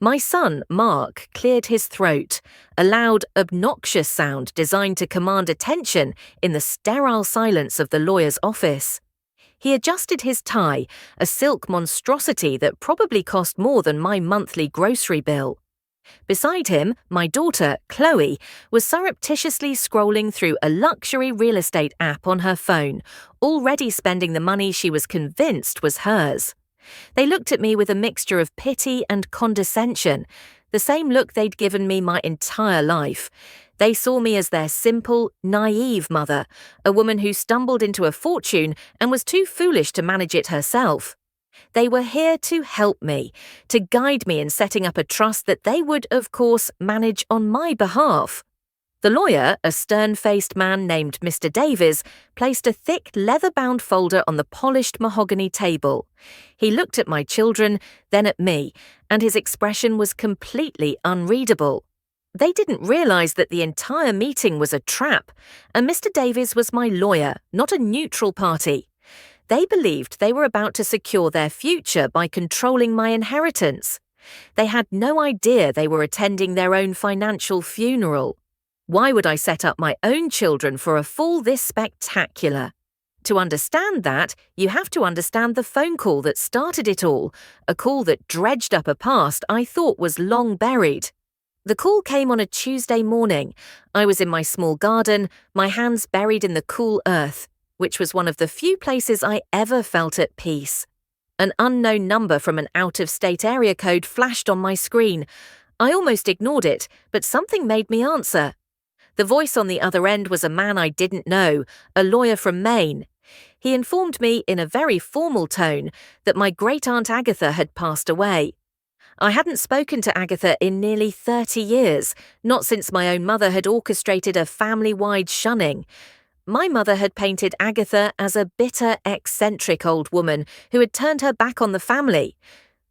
My son, Mark, cleared his throat, a loud, obnoxious sound designed to command attention in the sterile silence of the lawyer's office. He adjusted his tie, a silk monstrosity that probably cost more than my monthly grocery bill. Beside him, my daughter, Chloe, was surreptitiously scrolling through a luxury real estate app on her phone, already spending the money she was convinced was hers. They looked at me with a mixture of pity and condescension, the same look they'd given me my entire life. They saw me as their simple, naive mother, a woman who stumbled into a fortune and was too foolish to manage it herself. They were here to help me, to guide me in setting up a trust that they would, of course, manage on my behalf. The lawyer, a stern-faced man named Mr. Davies, placed a thick leather-bound folder on the polished mahogany table. He looked at my children, then at me, and his expression was completely unreadable. They didn't realize that the entire meeting was a trap, and Mr. Davies was my lawyer, not a neutral party. They believed they were about to secure their future by controlling my inheritance. They had no idea they were attending their own financial funeral. Why would I set up my own children for a fall this spectacular? To understand that, you have to understand the phone call that started it all, a call that dredged up a past I thought was long buried. The call came on a Tuesday morning. I was in my small garden, my hands buried in the cool earth, which was one of the few places I ever felt at peace. An unknown number from an out-of-state area code flashed on my screen. I almost ignored it, but something made me answer. The voice on the other end was a man I didn't know, a lawyer from Maine. He informed me in a very formal tone that my great-aunt Agatha had passed away. I hadn't spoken to Agatha in nearly 30 years, not since my own mother had orchestrated a family-wide shunning. My mother had painted Agatha as a bitter, eccentric old woman who had turned her back on the family.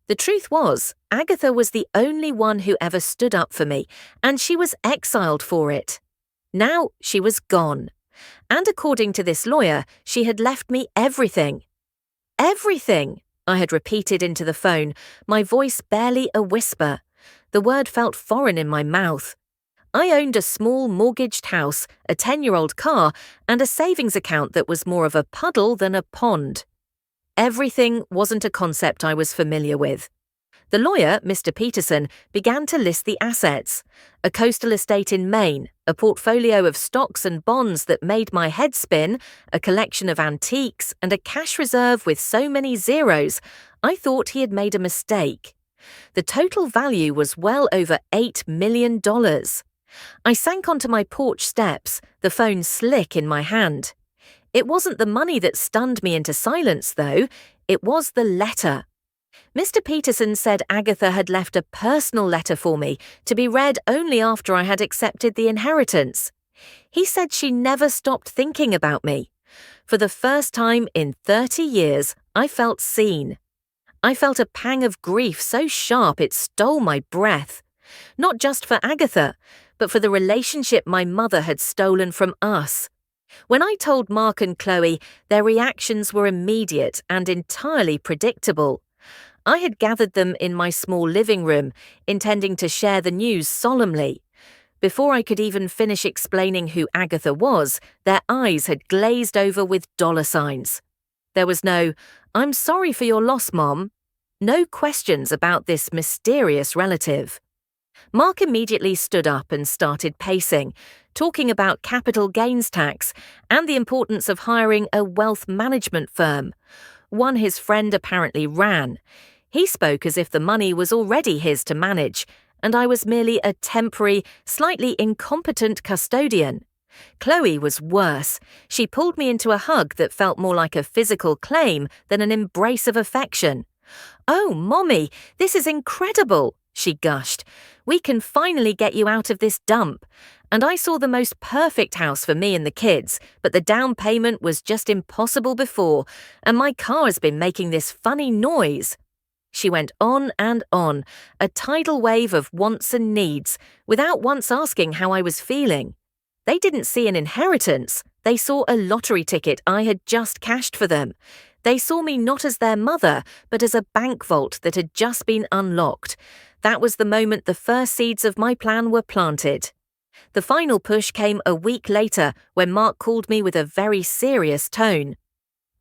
The truth was, Agatha was the only one who ever stood up for me, and she was exiled for it. Now she was gone. And according to this lawyer, she had left me everything. Everything, I had repeated into the phone, my voice barely a whisper. The word felt foreign in my mouth. I owned a small mortgaged house, a 10-year-old car, and a savings account that was more of a puddle than a pond. Everything wasn't a concept I was familiar with. The lawyer, Mr. Peterson, began to list the assets. A coastal estate in Maine, a portfolio of stocks and bonds that made my head spin, a collection of antiques, and a cash reserve with so many zeros, I thought he had made a mistake. The total value was well over $8 million. I sank onto my porch steps, the phone slick in my hand. It wasn't the money that stunned me into silence, though. It was the letter. Mr. Peterson said Agatha had left a personal letter for me to be read only after I had accepted the inheritance. He said she never stopped thinking about me. For the first time in 30 years, I felt seen. I felt a pang of grief so sharp it stole my breath. Not just for Agatha, but for the relationship my mother had stolen from us. When I told Mark and Chloe, their reactions were immediate and entirely predictable. I had gathered them in my small living room, intending to share the news solemnly. Before I could even finish explaining who Agatha was, their eyes had glazed over with dollar signs. There was no, "I'm sorry for your loss, Mom." No questions about this mysterious relative. Mark immediately stood up and started pacing, talking about capital gains tax and the importance of hiring a wealth management firm, one his friend apparently ran. He spoke as if the money was already his to manage, and I was merely a temporary, slightly incompetent custodian. Chloe was worse. She pulled me into a hug that felt more like a physical claim than an embrace of affection. "Oh, Mommy, this is incredible," she gushed. "We can finally get you out of this dump." And I saw the most perfect house for me and the kids, but the down payment was just impossible before, and my car has been making this funny noise. She went on, a tidal wave of wants and needs, without once asking how I was feeling. They didn't see an inheritance. They saw a lottery ticket I had just cashed for them. They saw me not as their mother, but as a bank vault that had just been unlocked. That was the moment the first seeds of my plan were planted. The final push came a week later when Mark called me with a very serious tone.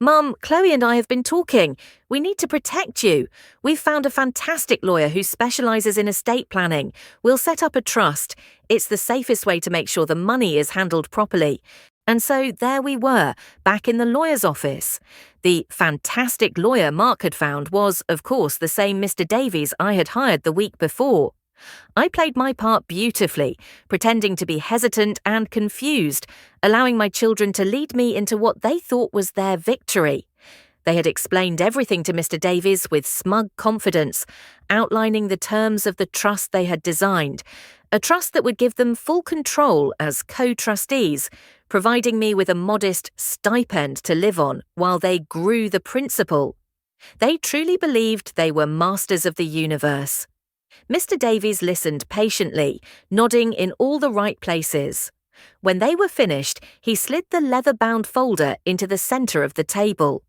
"Mum, Chloe and I have been talking. We need to protect you. We've found a fantastic lawyer who specializes in estate planning. We'll set up a trust. It's the safest way to make sure the money is handled properly." And so there we were, back in the lawyer's office. The fantastic lawyer Mark had found was, of course, the same Mr. Davies I had hired the week before. I played my part beautifully, pretending to be hesitant and confused, allowing my children to lead me into what they thought was their victory. They had explained everything to Mr. Davies with smug confidence, outlining the terms of the trust they had designed, a trust that would give them full control as co-trustees, providing me with a modest stipend to live on while they grew the principal. They truly believed they were masters of the universe. Mr. Davies listened patiently, nodding in all the right places. When they were finished, he slid the leather-bound folder into the center of the table.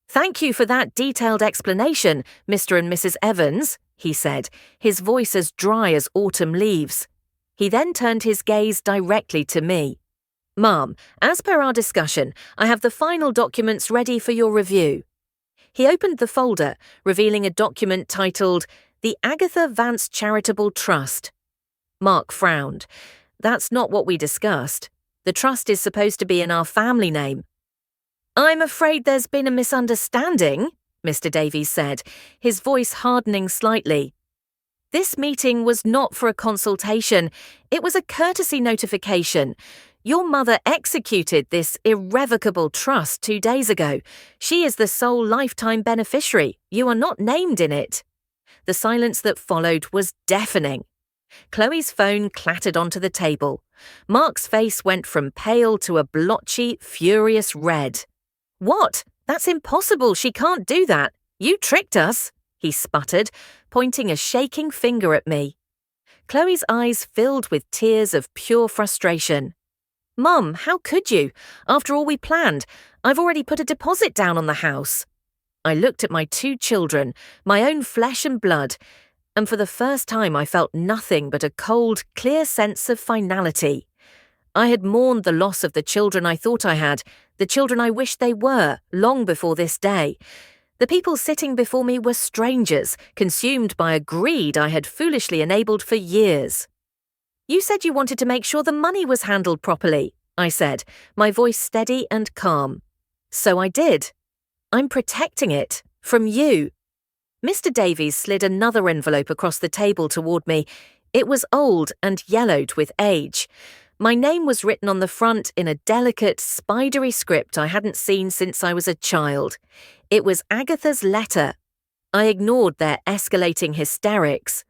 "Thank you for that detailed explanation, Mr. and Mrs. Evans," he said, his voice as dry as autumn leaves. He then turned his gaze directly to me. "Ma'am, as per our discussion, I have the final documents ready for your review." He opened the folder, revealing a document titled "The Agatha Vance Charitable Trust." Mark frowned. "That's not what we discussed. The trust is supposed to be in our family name." "I'm afraid there's been a misunderstanding," Mr. Davies said, his voice hardening slightly. "This meeting was not for a consultation. It was a courtesy notification. Your mother executed this irrevocable trust 2 days ago. She is the sole lifetime beneficiary. You are not named in it." The silence that followed was deafening. Chloe's phone clattered onto the table. Mark's face went from pale to a blotchy, furious red. "What? That's impossible. She can't do that. You tricked us," he sputtered, pointing a shaking finger at me. Chloe's eyes filled with tears of pure frustration. "Mum, how could you? After all we planned, I've already put a deposit down on the house." I looked at my 2 children, my own flesh and blood, and for the first time I felt nothing but a cold, clear sense of finality. I had mourned the loss of the children I thought I had, the children I wished they were, long before this day. The people sitting before me were strangers, consumed by a greed I had foolishly enabled for years. "You said you wanted to make sure the money was handled properly," I said, my voice steady and calm. "So I did. I'm protecting it. From you." Mr. Davies slid another envelope across the table toward me. It was old and yellowed with age. My name was written on the front in a delicate, spidery script I hadn't seen since I was a child. It was Agatha's letter. I ignored their escalating hysterics.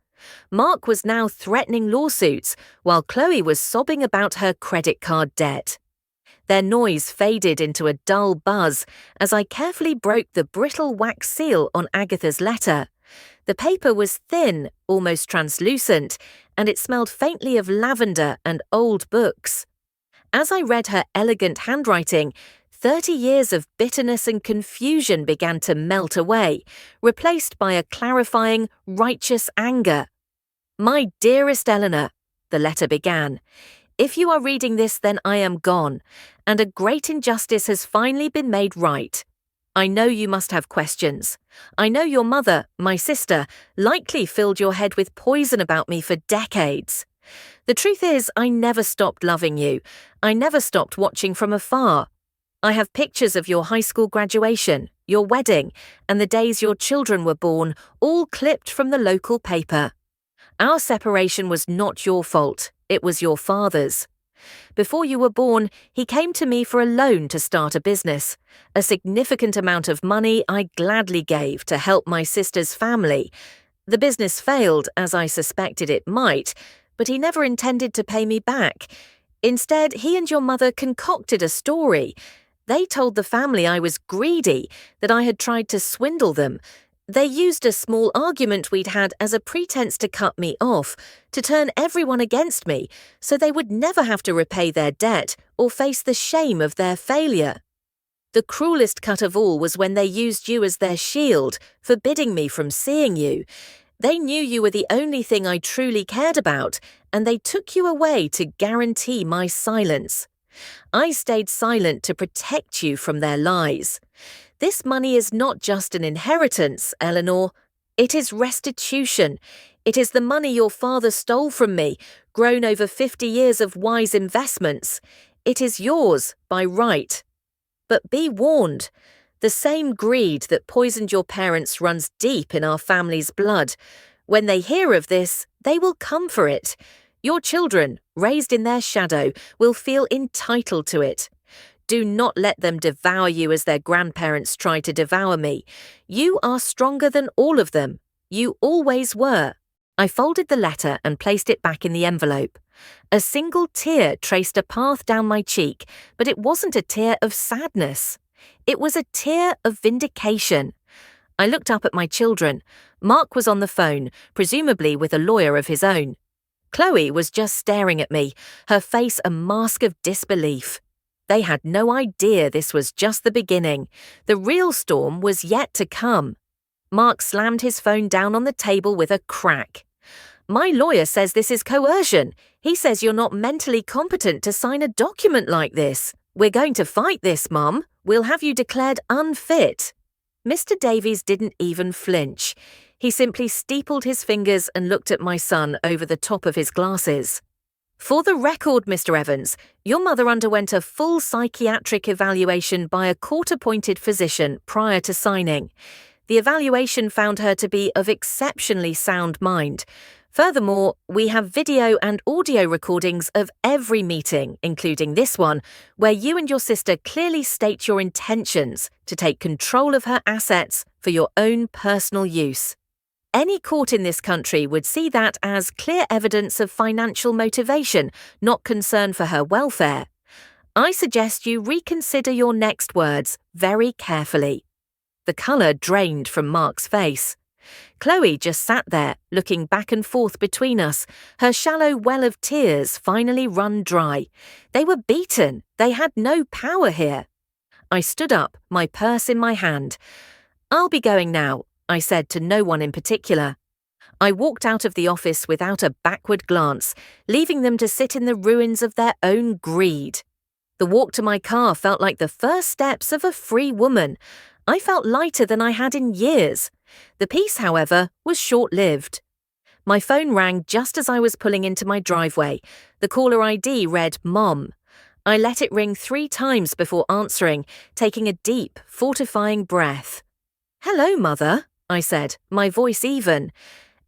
Mark was now threatening lawsuits, while Chloe was sobbing about her credit card debt. Their noise faded into a dull buzz as I carefully broke the brittle wax seal on Agatha's letter. The paper was thin, almost translucent, and it smelled faintly of lavender and old books. As I read her elegant handwriting, 30 years of bitterness and confusion began to melt away, replaced by a clarifying, righteous anger. "My dearest Eleanor," the letter began, "if you are reading this, then I am gone, and a great injustice has finally been made right. I know you must have questions. I know your mother, my sister, likely filled your head with poison about me for decades. The truth is, I never stopped loving you. I never stopped watching from afar. I have pictures of your high school graduation, your wedding, and the days your children were born, all clipped from the local paper. Our separation was not your fault. It was your father's. Before you were born, he came to me for a loan to start a business. A significant amount of money I gladly gave to help my sister's family. The business failed, as I suspected it might, but he never intended to pay me back. Instead, he and your mother concocted a story. They told the family I was greedy, that I had tried to swindle them. They used a small argument we'd had as a pretense to cut me off, to turn everyone against me, so they would never have to repay their debt or face the shame of their failure. The cruelest cut of all was when they used you as their shield, forbidding me from seeing you. They knew you were the only thing I truly cared about, and they took you away to guarantee my silence. I stayed silent to protect you from their lies. This money is not just an inheritance, Eleanor. It is restitution. It is the money your father stole from me, grown over 50 years of wise investments. It is yours by right. But be warned. The same greed that poisoned your parents runs deep in our family's blood. When they hear of this, they will come for it. Your children, raised in their shadow, will feel entitled to it. Do not let them devour you as their grandparents tried to devour me. You are stronger than all of them. You always were. I folded the letter and placed it back in the envelope. A single tear traced a path down my cheek, but it wasn't a tear of sadness. It was a tear of vindication. I looked up at my children. Mark was on the phone, presumably with a lawyer of his own. Chloe was just staring at me, her face a mask of disbelief. They had no idea this was just the beginning. The real storm was yet to come. Mark slammed his phone down on the table with a crack. My lawyer says this is coercion. He says you're not mentally competent to sign a document like this. We're going to fight this, Mum. We'll have you declared unfit. Mr. Davies didn't even flinch. He simply steepled his fingers and looked at my son over the top of his glasses. For the record, Mr. Evans, your mother underwent a full psychiatric evaluation by a court-appointed physician prior to signing. The evaluation found her to be of exceptionally sound mind. Furthermore, we have video and audio recordings of every meeting, including this one, where you and your sister clearly state your intentions to take control of her assets for your own personal use. Any court in this country would see that as clear evidence of financial motivation, not concern for her welfare. I suggest you reconsider your next words very carefully. The colour drained from Mark's face. Chloe just sat there, looking back and forth between us, her shallow well of tears finally run dry. They were beaten. They had no power here. I stood up, my purse in my hand. I'll be going now, I said to no one in particular. I walked out of the office without a backward glance, leaving them to sit in the ruins of their own greed. The walk to my car felt like the first steps of a free woman. I felt lighter than I had in years. The peace, however, was short-lived. My phone rang just as I was pulling into my driveway. The caller ID read Mom. I let it ring 3 times before answering, taking a deep, fortifying breath. Hello, Mother, I said, my voice even.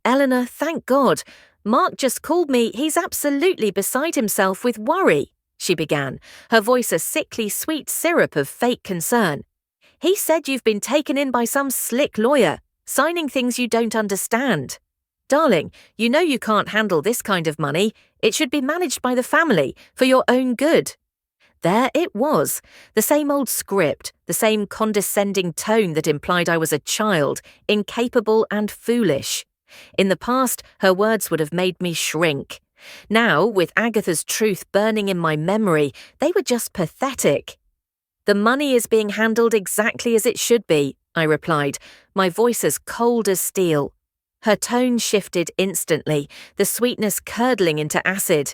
Eleanor, thank God. Mark just called me. He's absolutely beside himself with worry, she began, her voice a sickly sweet syrup of fake concern. He said you've been taken in by some slick lawyer, signing things you don't understand. Darling, you know you can't handle this kind of money. It should be managed by the family, for your own good. There it was, the same old script, the same condescending tone that implied I was a child, incapable and foolish. In the past, her words would have made me shrink. Now, with Agatha's truth burning in my memory, they were just pathetic. The money is being handled exactly as it should be, I replied, my voice as cold as steel. Her tone shifted instantly, the sweetness curdling into acid.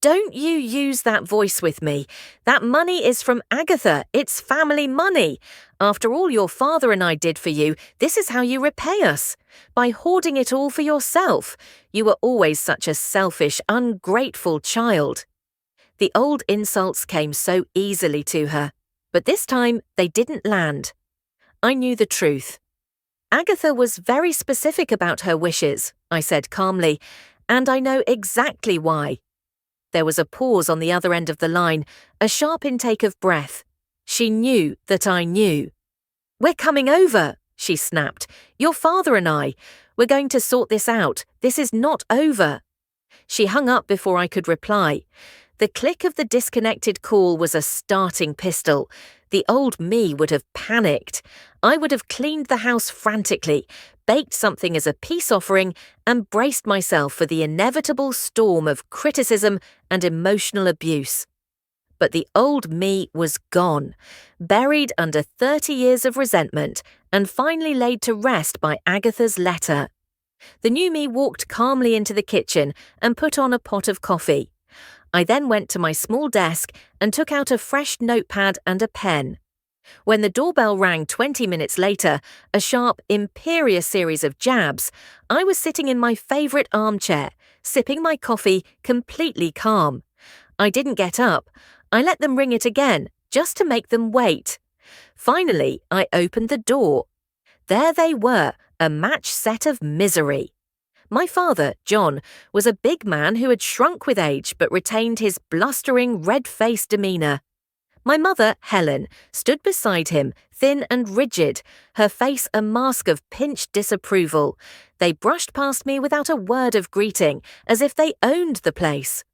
Don't you use that voice with me. That money is from Agatha. It's family money. After all your father and I did for you, this is how you repay us. By hoarding it all for yourself. You were always such a selfish, ungrateful child. The old insults came so easily to her, but this time they didn't land. I knew the truth. Agatha was very specific about her wishes, I said calmly, and I know exactly why. There was a pause on the other end of the line, a sharp intake of breath. She knew that I knew. We're coming over, she snapped. Your father and I. We're going to sort this out. This is not over. She hung up before I could reply. The click of the disconnected call was a starting pistol. The old me would have panicked. I would have cleaned the house frantically, baked something as a peace offering, and braced myself for the inevitable storm of criticism and emotional abuse. But the old me was gone, buried under 30 years of resentment, and finally laid to rest by Agatha's letter. The new me walked calmly into the kitchen and put on a pot of coffee. I then went to my small desk and took out a fresh notepad and a pen. When the doorbell rang 20 minutes later, a sharp, imperious series of jabs, I was sitting in my favourite armchair, sipping my coffee, completely calm. I didn't get up. I let them ring it again, just to make them wait. Finally, I opened the door. There they were, a match set of misery. My father, John, was a big man who had shrunk with age but retained his blustering, red-faced demeanour. My mother, Helen, stood beside him, thin and rigid, her face a mask of pinched disapproval. They brushed past me without a word of greeting, as if they owned the place.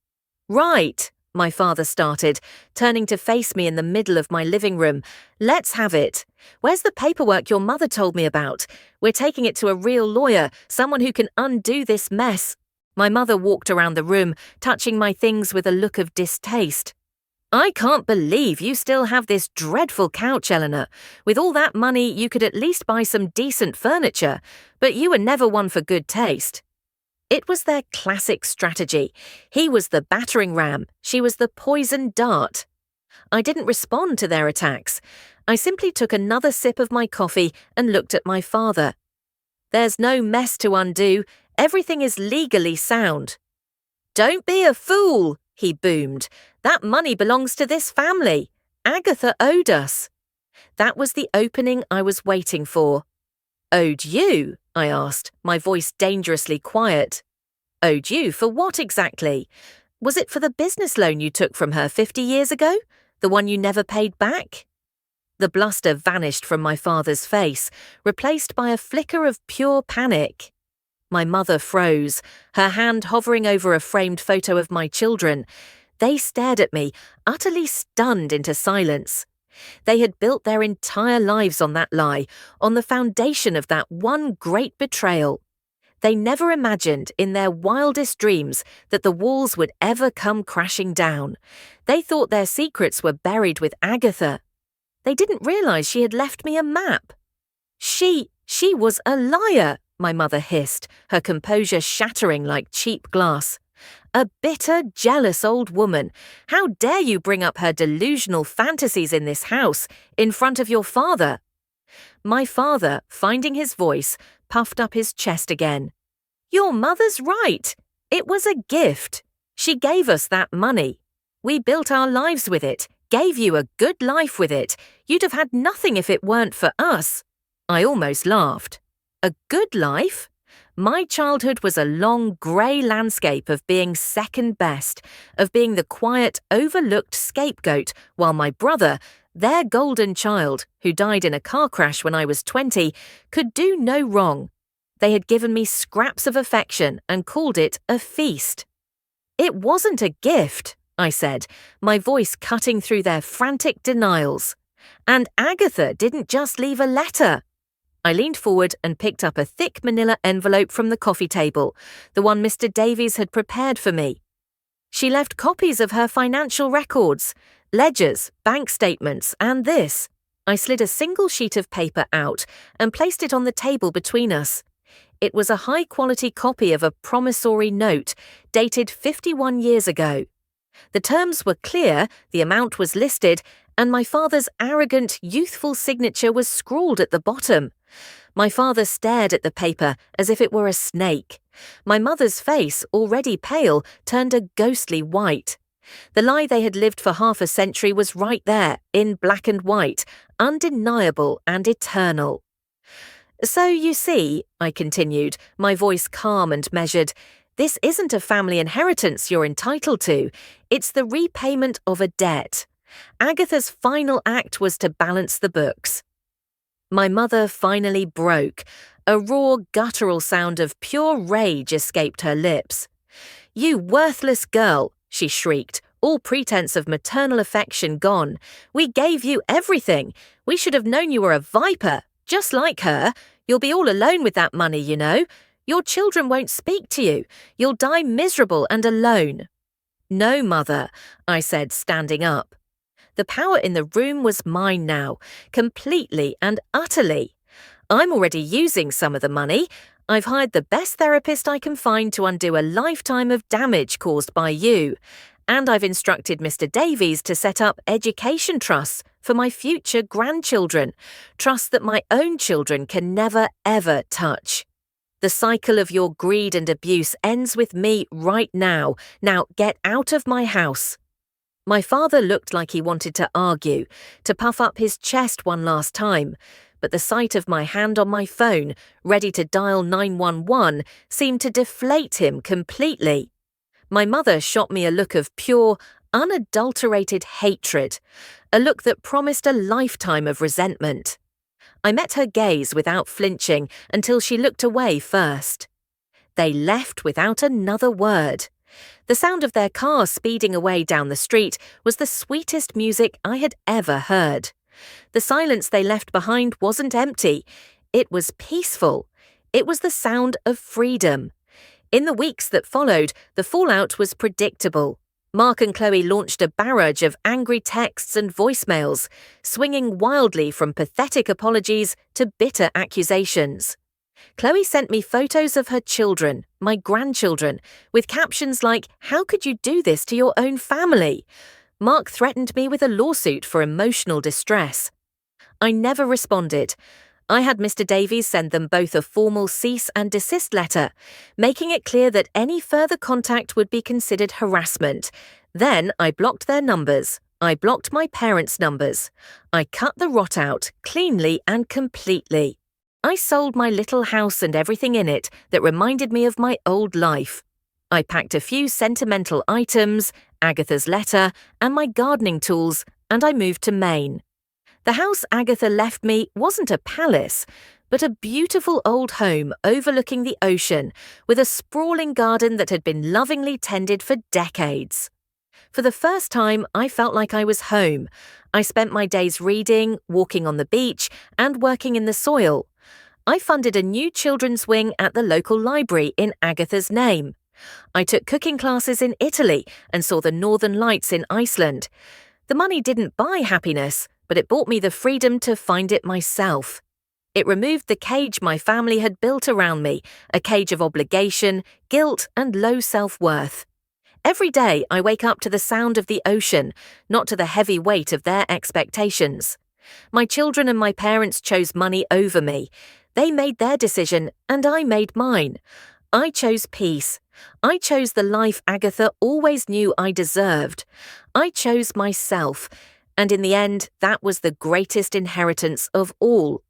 "Right," my father started, turning to face me in the middle of my living room. "Let's have it. Where's the paperwork your mother told me about? We're taking it to a real lawyer, someone who can undo this mess." My mother walked around the room, touching my things with a look of distaste. "I can't believe you still have this dreadful couch, Eleanor. With all that money, you could at least buy some decent furniture, but you were never one for good taste." It was their classic strategy. He was the battering ram, she was the poison dart. I didn't respond to their attacks. I simply took another sip of my coffee and looked at my father. "There's no mess to undo. Everything is legally sound." "Don't be a fool," he boomed. "That money belongs to this family. Agatha owed us." That was the opening I was waiting for. "Owed you?" I asked, my voice dangerously quiet. "Owed you for what exactly? Was it for the business loan you took from her 50 years ago? The one you never paid back?" The bluster vanished from my father's face, replaced by a flicker of pure panic. My mother froze, her hand hovering over a framed photo of my children. They stared at me, utterly stunned into silence. They had built their entire lives on that lie, on the foundation of that one great betrayal. They never imagined in their wildest dreams that the walls would ever come crashing down. They thought their secrets were buried with Agatha. They didn't realize she had left me a map. She was a liar, my mother hissed, her composure shattering like cheap glass. "A bitter, jealous old woman. How dare you bring up her delusional fantasies in this house, in front of your father?" My father, finding his voice, puffed up his chest again. "Your mother's right. It was a gift. She gave us that money. We built our lives with it, gave you a good life with it. You'd have had nothing if it weren't for us." I almost laughed. A good life? My childhood was a long, grey landscape of being second best, of being the quiet, overlooked scapegoat, while my brother, their golden child, who died in a car crash when I was 20, could do no wrong. They had given me scraps of affection and called it a feast. "It wasn't a gift," I said, my voice cutting through their frantic denials. "And Agatha didn't just leave a letter." I leaned forward and picked up a thick manila envelope from the coffee table, the one Mr. Davies had prepared for me. "She left copies of her financial records, ledgers, bank statements, and this." I slid a single sheet of paper out and placed it on the table between us. It was a high-quality copy of a promissory note dated 51 years ago. The terms were clear, the amount was listed, and my father's arrogant, youthful signature was scrawled at the bottom. My father stared at the paper as if it were a snake. My mother's face, already pale, turned a ghostly white. The lie they had lived for half a century was right there, in black and white, undeniable and eternal. "So you see," I continued, my voice calm and measured, "this isn't a family inheritance you're entitled to. It's the repayment of a debt. Agatha's final act was to balance the books." My mother finally broke. A raw, guttural sound of pure rage escaped her lips. "You worthless girl," she shrieked, all pretense of maternal affection gone. "We gave you everything. We should have known you were a viper, just like her. You'll be all alone with that money, you know. Your children won't speak to you. You'll die miserable and alone." "No, Mother," I said, standing up. The power in the room was mine now, completely and utterly. I'm already using some of the money. I've hired the best therapist I can find to undo a lifetime of damage caused by you. And I've instructed Mr. Davies to set up education trusts for my future grandchildren, trusts that my own children can never, ever touch. The cycle of your greed and abuse ends with me right now. Now get out of my house. My father looked like he wanted to argue, to puff up his chest one last time, but the sight of my hand on my phone, ready to dial 911, seemed to deflate him completely. My mother shot me a look of pure, unadulterated hatred, a look that promised a lifetime of resentment. I met her gaze without flinching until she looked away first. They left without another word. The sound of their car speeding away down the street was the sweetest music I had ever heard. The silence they left behind wasn't empty. It was peaceful. It was the sound of freedom. In the weeks that followed, the fallout was predictable. Mark and Chloe launched a barrage of angry texts and voicemails, swinging wildly from pathetic apologies to bitter accusations. Chloe sent me photos of her children, my grandchildren, with captions like, "How could you do this to your own family?" Mark threatened me with a lawsuit for emotional distress. I never responded. I had Mr. Davies send them both a formal cease and desist letter, making it clear that any further contact would be considered harassment. Then I blocked their numbers. I blocked my parents' numbers. I cut the rot out, cleanly and completely. I sold my little house and everything in it that reminded me of my old life. I packed a few sentimental items, Agatha's letter, and my gardening tools, and I moved to Maine. The house Agatha left me wasn't a palace, but a beautiful old home overlooking the ocean, with a sprawling garden that had been lovingly tended for decades. For the first time, I felt like I was home. I spent my days reading, walking on the beach, and working in the soil. I funded a new children's wing at the local library in Agatha's name. I took cooking classes in Italy and saw the northern lights in Iceland. The money didn't buy happiness, but it bought me the freedom to find it myself. It removed the cage my family had built around me, a cage of obligation, guilt, and low self-worth. Every day I wake up to the sound of the ocean, not to the heavy weight of their expectations. My children and my parents chose money over me. They made their decision, and I made mine. I chose peace. I chose the life Agatha always knew I deserved. I chose myself, and in the end, that was the greatest inheritance of all